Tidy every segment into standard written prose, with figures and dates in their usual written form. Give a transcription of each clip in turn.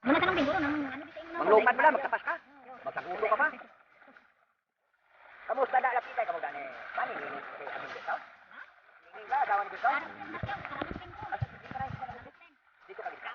Muna tanong siguro ng ano dito inyo. Manglupan mo na, magtapas ka. Magkagulo ka pa. Kamusta na lapitay ka mo gani? Mani ni amin dito? Hindi ba dawan dito? Dito ka dito.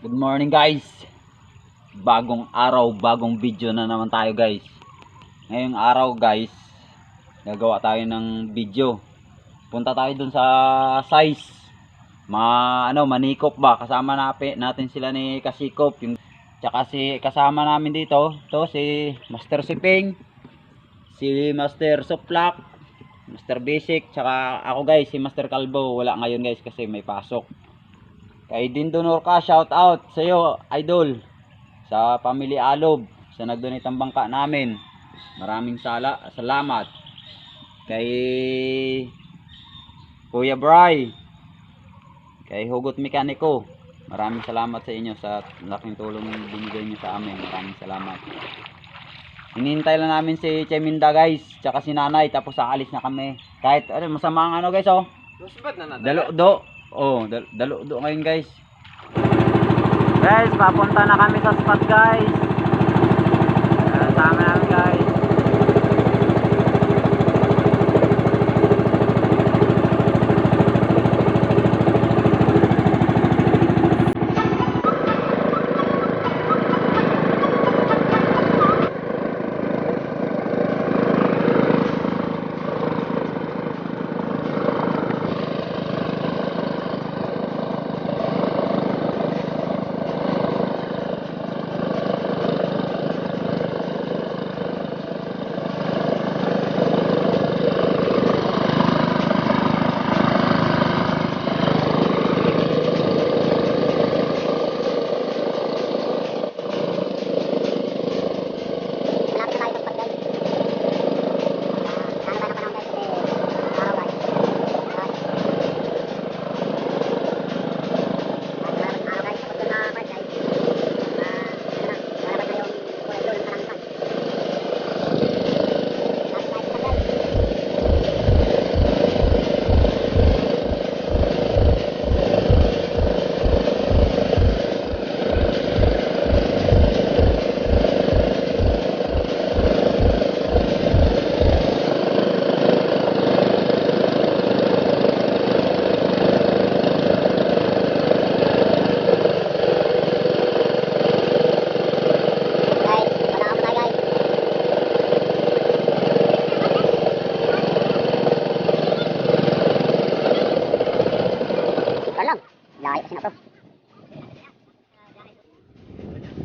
Good morning guys. Bagong araw, bagong video na naman tayo guys. Ngayong araw guys, gagawa tayo ng video. Punta tayo dun sa size. Manikop ba? Kasama natin sila ni Kasikop. Tsaka kasama namin dito, to si Master Siping, si Master Suplak, Master Basic, tsaka ako guys, si Master Kalbo. Wala ngayon guys kasi may pasok. Kay Dindonor ka, shout out sa iyo, idol. Sa Family Alob, sa nagdonate ng bangka namin. Maraming salamat. Kay Kuya Bry, kay Hugot Mekaniko. Maraming salamat sa inyo sa laking tulong binigay niyo sa amin. Maraming salamat. Hinihintay lang namin si Cheminda guys, tsaka si Nanay, tapos aalis na kami. Kahit masama ang guys oh. Dalo ngayon guys. Guys, papunta na kami sa spot guys. Tama namin guys.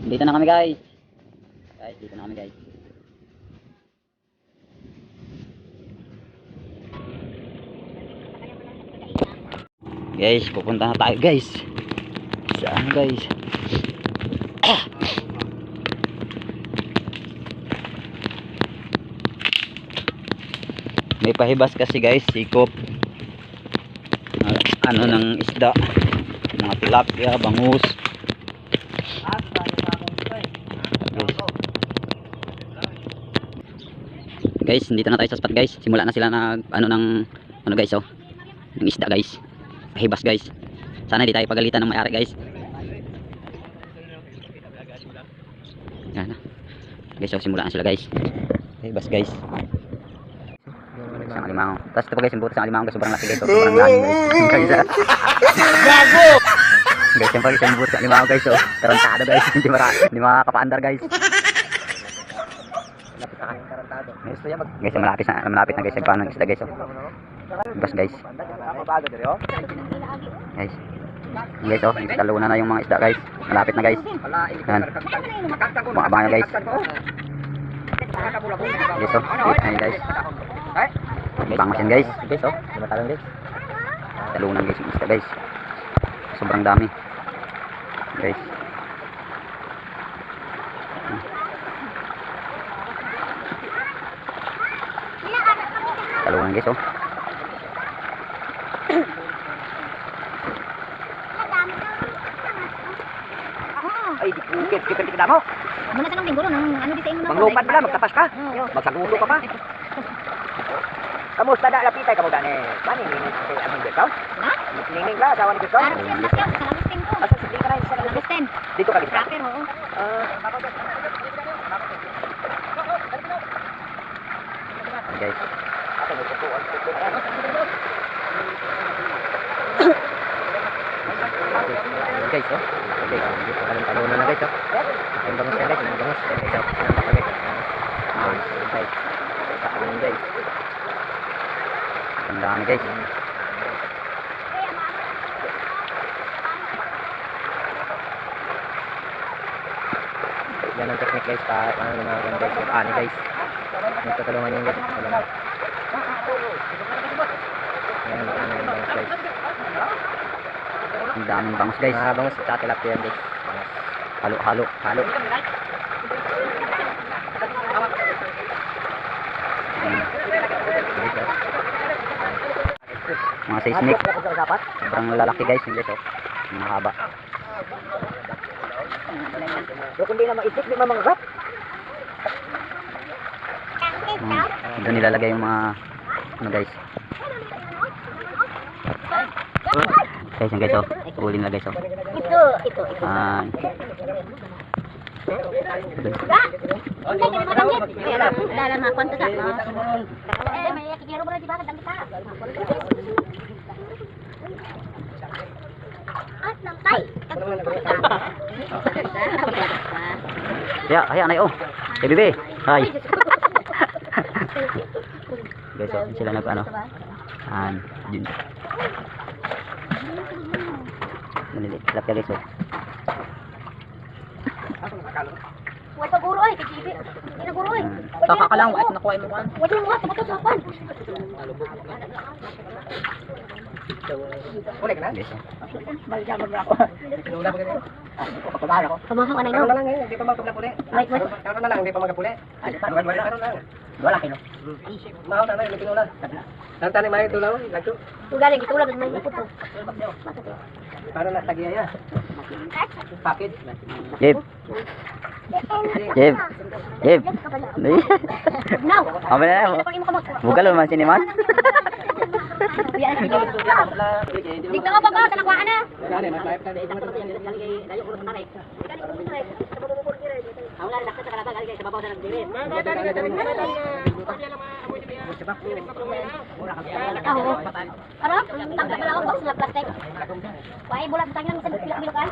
Dito na kami guys. Dito na kami guys. Guys, pupunta na tayo guys. Saan guys? May pahibas kasi guys, sikop. Ng isda. Mga tilapia, bangus. Guys, dito na tayo sa spot guys. Simula na sila na guys oh. Ng isda guys. Pahibas guys. Sana hindi tayo pagalitan ng may-ari guys. Yan na. Guys, oh, simula na sila guys. Pahibas guys. Isang alimango. Tapos ito po guys, yung buto sa alimango guys, sobrang laki guys. Sobrang laki guys. Gago! Guys, yung pag-isang buto sa alimango guys. Tarantado guys. Hindi makapaandar guys. Guys, malapit na guys, paano ng isda guys oh. Bas guys. Guys. Guys oh, talunan na yung mga isda guys. Malapit na guys. Yan. Abangan guys. Guys oh, ayun guys. Bangus yan guys. Guys oh, lumatalon guys. talunan guys yung isda guys. Sobrang dami. Guys. Talunan guys oh. Ay, di kukit, kipit ka mo. Muna ka ng tingguro ng ano di sa inyo na. Manglupad pala, magtapas ka. Oo. Magsagulo ka pa. Kamusta da lapitay ka mo gani? Bani ni aming dito? Ha? Nining ba daw ni dito? Para sa Sebastian, sa Agustin ko. Asa sige ka na sa Agustin. dito ka dito. Rapper, oo. Guys. Ato mo tutuan tutuan. Guys oh. Okay, dito ka lang talunan na guys oh. Ang bangus na guys, ang bangus. Guys oh. Guys. Talunan guys. Ang dami guys. Yan ang technique guys, para ano mga guys, yung ani guys. Nagtutulungan yung guys, tulungan. Yan ang bangus guys. Ang daming bangus guys. Mga bangus sa tilapia guys. Halo, halo, halo. Mga seismic. Sobrang lalaki guys yung guys oh. Mahaba. So kung di na maisip, di mga gat. Doon nilalagay yung mga ano guys. Guys yung guys oh. Huli nila guys oh. Ito. Dala mga kwento sa. May kikiro mo na di ba kadang kita. At nang tay. Ya, ayan ay oh. Hey bebe. Hi. Guys oh, sila nag ano. Yun. Nalilit sila guys oh. Wala guro ay, kikibi. Ina guro ay. Saka ka lang, at nakuha mo kan. Wala mo at tapos sa pan. Uli ka na? Guys oh. Balikan mo na ako. Pinula ba ganyan? Kapagahan ako. Pamahang anay Ano no. lang ngayon, hindi pa magpapuli. Wait. Karon na lang, hindi pa magpuli. Karon lang. Wala kino. Mao na lang, pinula. Nang tani may tulaw, lagto. Ugaling gitulad may puto. Para na tagiya. Package. Jeb. Jeb. Jeb. Now. Ame na. Bukan lo man sini man. Di ka ba sa nakuha na? Gani, may pipe tadi. Ano? Tangkap na lang ako box na plastic. Why bulat sa kanya ng bilog kan?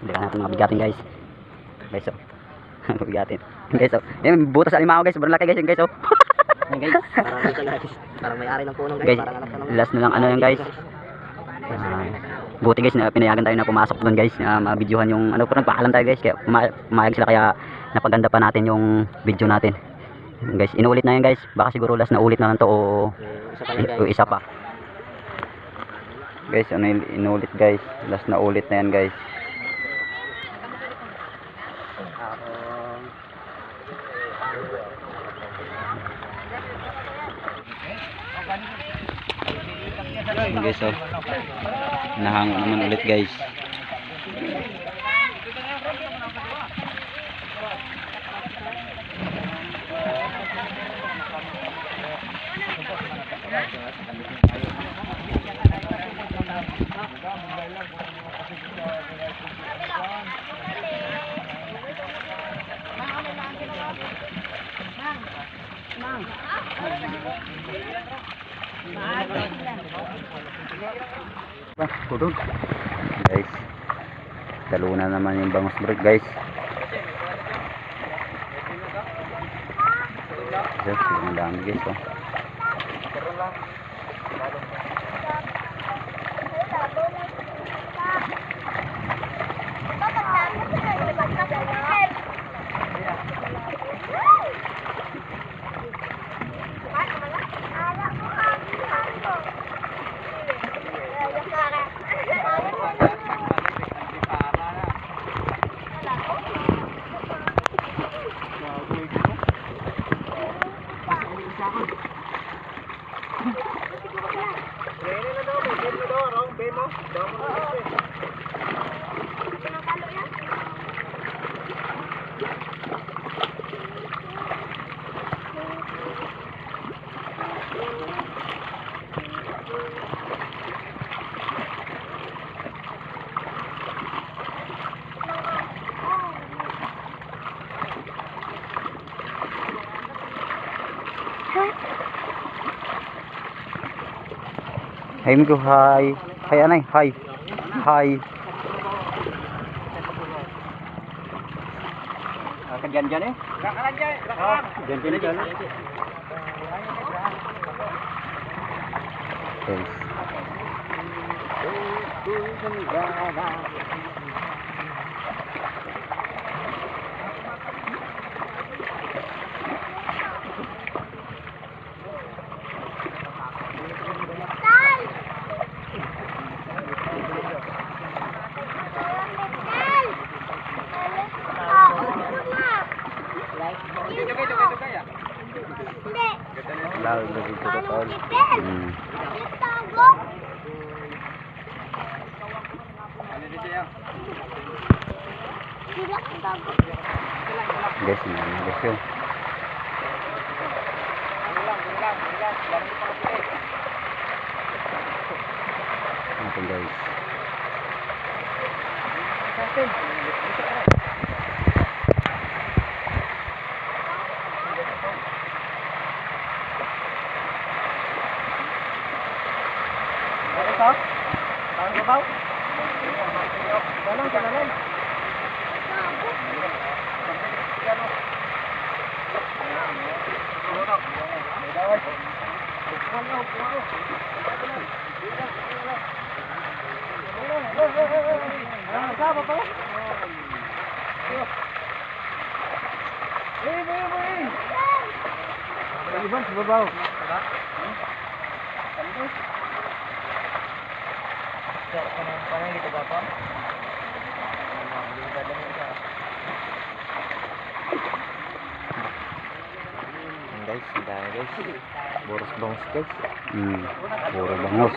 Hindi ka natin mabigatin guys. Guys oh. Mabigatin. Guys oh. Yan butas sa limaw guys. Sobrang laki guys yung guys oh. Parang may-ari ng punong Guys, last na lang ano yan guys. Buti guys na pinayagan tayo na pumasok doon guys. Ma-videohan yung ano, pero nagpaalam tayo guys. Kaya pumayag sila, kaya napaganda pa natin yung video natin. Guys, inuulit na yan guys. Baka siguro last na ulit na lang to o isa pa. Guys, ano inulit guys. Last na ulit na yan guys. Yun guys oh. Nahango naman ulit guys. Guys, Talunan naman yung bangus break guys. Ang dami guys oh. Hi Miko, hi. Hi anay, hi. Hi. Dyan eh. Dyan. Guys. Lalo na dito ka tol. Guys, guys yun. Ito guys. Guys, boros bangus guys. Boros bangus.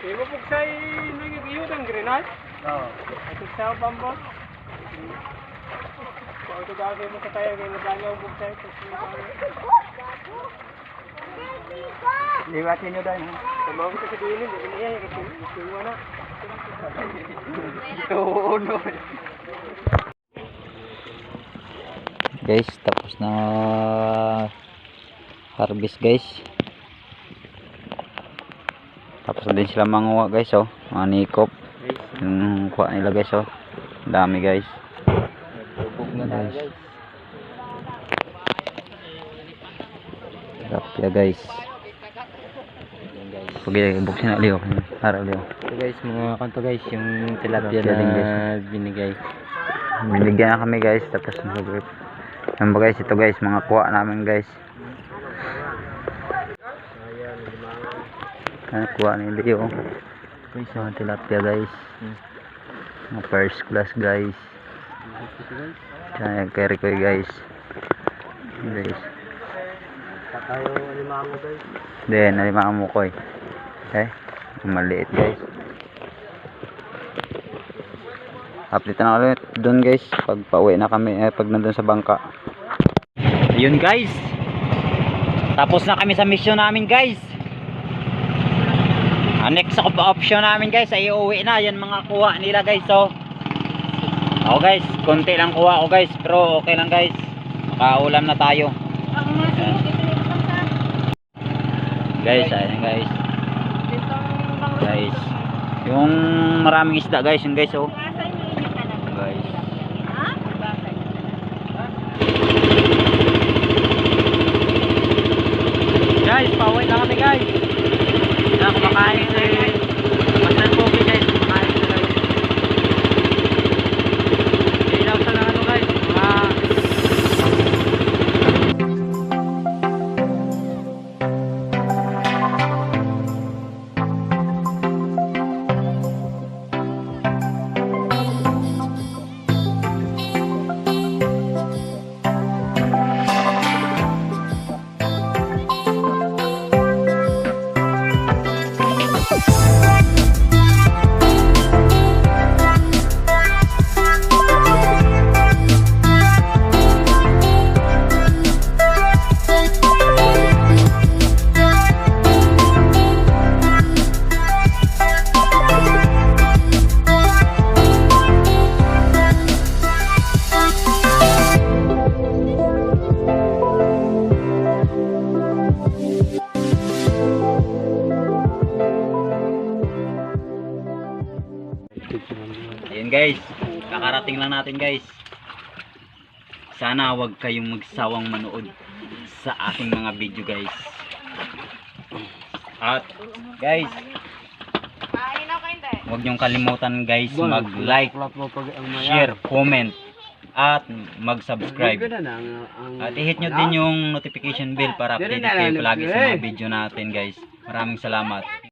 Ibu puksay nag-iyo ng grenade? Oo. Ito sa bambos. Kung ito gagawin mo sa tayo, kaya nagano ang puksay. Liwatin nyo dahil. Tumawag sa kaduinin, hindi niya yung ito na. Ito uno. Guys, tapos na harvest guys. Tapos na din sila manguha guys oh. Mga nikop. Yung kuha nila guys oh. Dami guys. guys. Tilapia guys. Pag buksin na Leo. Para Leo. So guys, mga kanto guys, yung tilapia Tilapia din, guys. na binigay. Binigyan na kami guys. Tapos nag-grip. Yan ba guys, ito guys, mga kuha namin guys. Yan, kuha ni Leo. Guys, mga tilapia guys. Mga first class guys. Yan, carry ko guys. Guys. Tayo alimango guys. Then, nalimangan mo ko eh. Okay? Maliit guys. Update na ulit doon guys. Pag pauwi na kami, pag nandun sa bangka. Ayun guys. Tapos na kami sa mission namin guys. Ang next option namin guys ay uuwi na. Yan mga kuha nila guys. So, ako guys, konti lang kuha ko guys. Pero okay lang guys. Makaulam na tayo. Guys, ayan guys. Guys, yung maraming isda guys, yung guys oh. Guys. Guys, pauwi na kami guys. Na kumakain si Master Pogi guys, kumakain na guys. Ilaw sa lang ano guys, ayun guys, kakarating lang natin guys. Sana wag kayong magsawang manood sa aking mga video guys. At guys, huwag niyong kalimutan guys mag-like, share, comment at mag-subscribe. At i-hit nyo din yung notification bell para updated kayo palagi sa mga video natin guys. Maraming salamat.